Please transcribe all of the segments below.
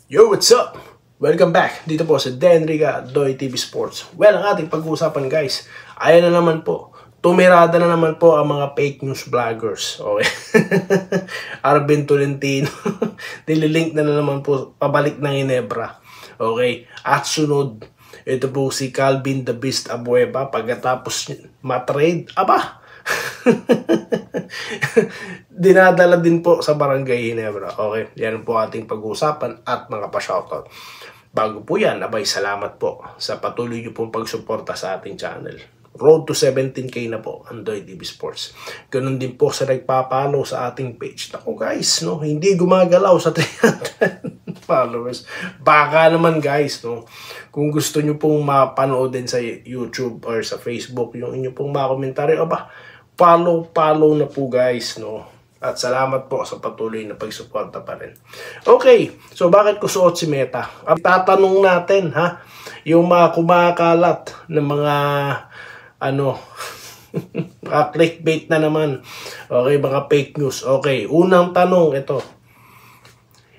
Yo, what's up? Welcome back. Dito po sa Dan Riga, Doy TV Sports. Well, ang ating pag-uusapan guys, ayan na naman po. Tumirada na naman po ang mga fake news vloggers. Okay. Arvin Tolentino. Nililink na naman po pabalik ng Ginebra. Okay. At sunod, ito po si Calvin the Beast Abueva. Pagkatapos matrade, aba! Dinadala din po sa Barangay Ginebra. Okay, yan po ating pag-uusapan at mga pa-shoutout. Bago po yan, abay salamat po sa patuloy nyo pong pagsuporta sa ating channel. Road to 17K na po ang Doy TV Sports. Ganun din po sa nagpapalo sa ating page. Ako guys, no, hindi gumagalaw sa 300 followers. Baka naman guys, no, kung gusto nyo pong mapanood din sa YouTube or sa Facebook yung inyo pong mga komentaryo, aba, follow na po guys, no. At salamat po sa patuloy na pagsuporta pa rin. Okay, so bakit ko suot si Meta? Ang tatanong natin, ha, yung mga kumakalat ng mga mga clickbait na naman. Okay, mga fake news. Okay, unang tanong ito.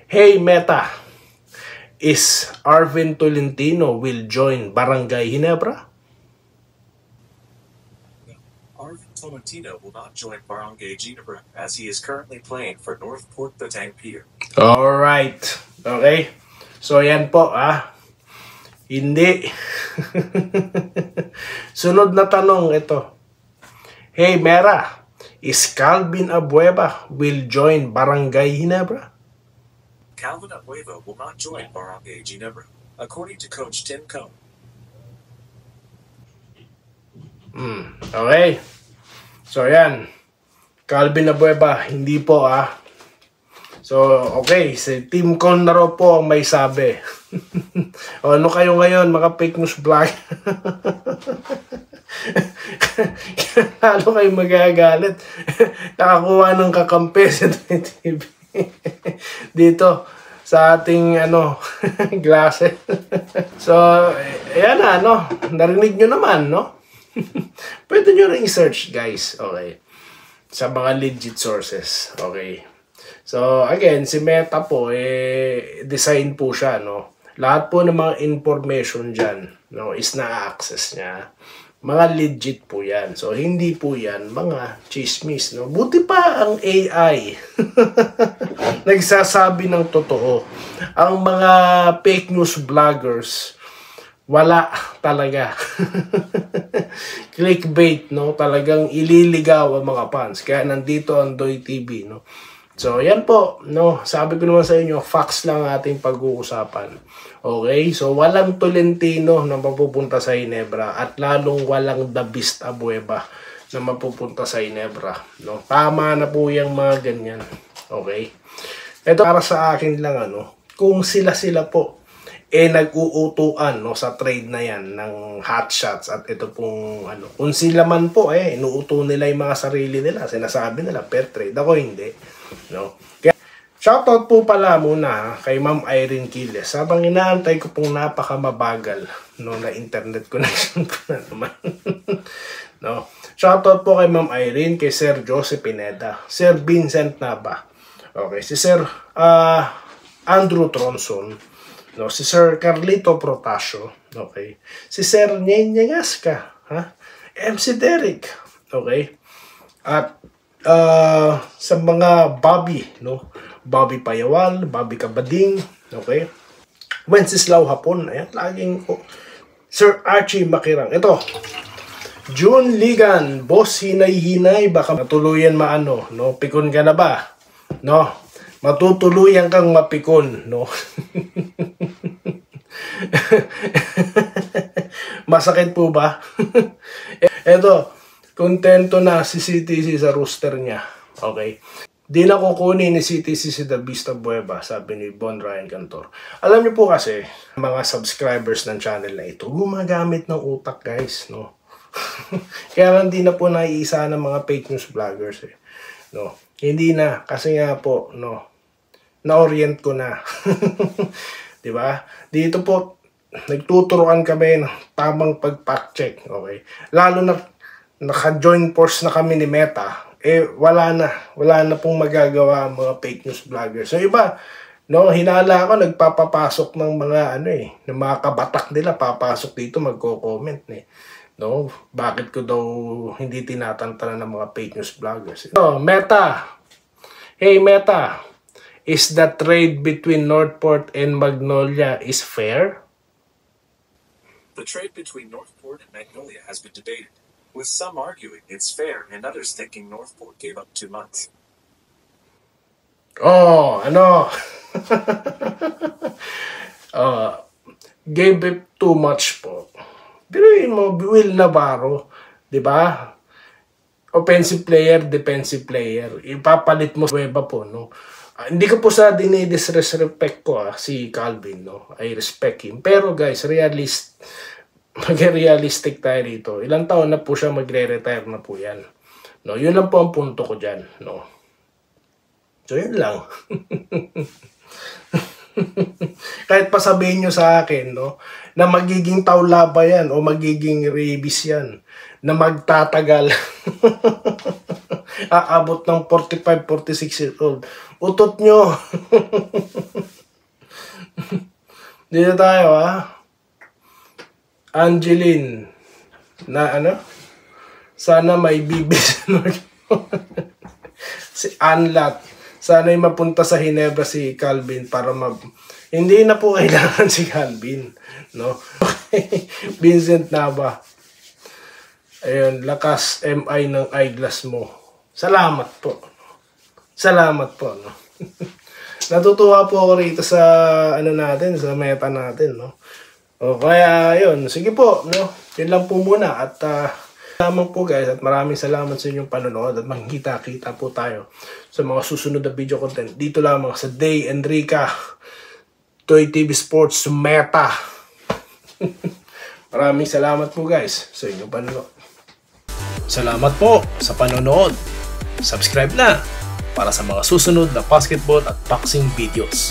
Hey Meta, is Arvin Tolentino will join Barangay Ginebra? Arvin Tolentino will not join Barangay Ginebra as he is currently playing for Northport Batang Pier. Alright. Okay. So, yan po, Hindi. Sunod na tanong ito. Hey, Mera, is Calvin Abueva will join Barangay Ginebra? Calvin Abueva will not join Barangay Ginebra, according to Coach Tim Cone. Okay. So, yan. Calvin Abueva, hindi po, So, okay. Si Tim Cone na raw po ang may sabi. O, ano kayo ngayon, mga fake news vlog? Lalo kayo magagalit. Nakakuha ng kakampi sa TV. Dito, sa ating, glasses. So, ayan narinig nyo naman, no? Pwede nyo rin i-search, guys. Okay. Sa mga legit sources. Okay. So, again, si Meta po, design po siya, no? Lahat po ng mga information dyan, no, is na-access niya. Mga legit po yan. So, hindi po yan mga chismis, no? Buti pa ang AI. Nagsasabi ng totoo. Ang mga fake news vloggers, wala talaga. Clickbait, no? Talagang ililigaw ang mga fans. Kaya nandito ang Doy TV, no? So, yan po, no? Sabi ko naman sa inyo, facts lang ating pag-uusapan. Okay? So, walang Tolentino na mapupunta sa Ginebra at lalong walang The Beast Abueva na mapupunta sa Ginebra, no? Tama na po yung mga ganyan. Okay? Ito para sa akin lang, kung sila po nag-uutuan, no, sa trade na yan ng hot shots at ito pong kung sila man po inuuto nila yung mga sarili nila, sinasabi nila fair trade, ako hindi, no. Kaya shoutout po pala muna kay Ma'am Irene Quiles habang inaantay ko pong napakamabagal, no, na internet connection ko na naman. No, shoutout po kay Ma'am Irene, kay Sir Joseph Pineda, Sir Vincent Nava, okay, si Sir Andrew Tronson, no, si Sir Carlito Protasio, okay, si Sir Nyenyengaska, MC Derek, okay, at sa mga Bobby, no, Bobby Payawal, Bobby Kabading, okay, Wenceslao Hapon, ayan, laging po, Sir Archie Makirang, ito, June Ligan, Boss Hinay-Hinay, baka matuluyan no, pikon ka na ba, no, matutuluyan kang mapikon, no. Masakit po ba? Eto, kontento na si CTC sa rooster niya. Okay. Di na kukunin ni CTC si The Beast Abueva, sabi ni Bon Ryan Cantor. Alam niyo po kasi, mga subscribers ng channel na ito, gumagamit ng utak guys, no. Kaya hindi na po naiisa ng mga fake news vloggers, no. Hindi na, kasi nga po, no, na-orient ko na. Diba? Dito po, nagtuturuan kami ng tamang pag-fact check, okay? Lalo na, naka-join force na kami ni Meta, wala na pong magagawa ang mga fake news vloggers. So, iba, No, hinala ako nagpapapasok ng mga ng mga kabatak nila papasok dito magko-comment No, bakit ko daw hindi tinatantanan ng mga fake news vloggers? No, Meta. Hey Meta, is the trade between Northport and Magnolia is fair? The trade between Northport and Magnolia has been debated, with some arguing it's fair and others thinking Northport gave up too much. Oh, gave up too much po. Biruin mo, Will Navarro, di ba? Offensive player, defensive player. Ipapalit mo Weba po, no? Hindi ko po sa dinidisrespect ko si Calvin, no? I respect him. Pero guys, mag-realistic tayo dito. Ilang taon na po siya magre-retire na po yan. No, yun lang po ang punto ko dyan, no? So, yun lang. Kahit pa sabihin nyo sa akin, no, na magiging taulaba yan o magiging rabies yan, na magtatagal. Aabot ng 45, 46 years old. Utot nyo. Dito tayo, Angeline, na sana may bibis. Si Anlat, sana ay mapunta sa Hinebra si Calvin para hindi na po kailangan si Calvin, no? Okay. Vincent Nava. Ayun, lakas MI ng eyeglass mo. Salamat po. Salamat po, no? Natutuwa po ako rito sa natin, sa meta natin, no? O kaya yun, sige po, no? Yun lang po muna at salamat po guys at maraming salamat sa inyong panonood at magkita-kita po tayo sa mga susunod na video content dito lamang sa Day Enrica Toy TV Sports Meta. Maraming salamat po guys sa inyong panonood. Salamat po sa panonood. Subscribe na para sa mga susunod na basketball at boxing videos.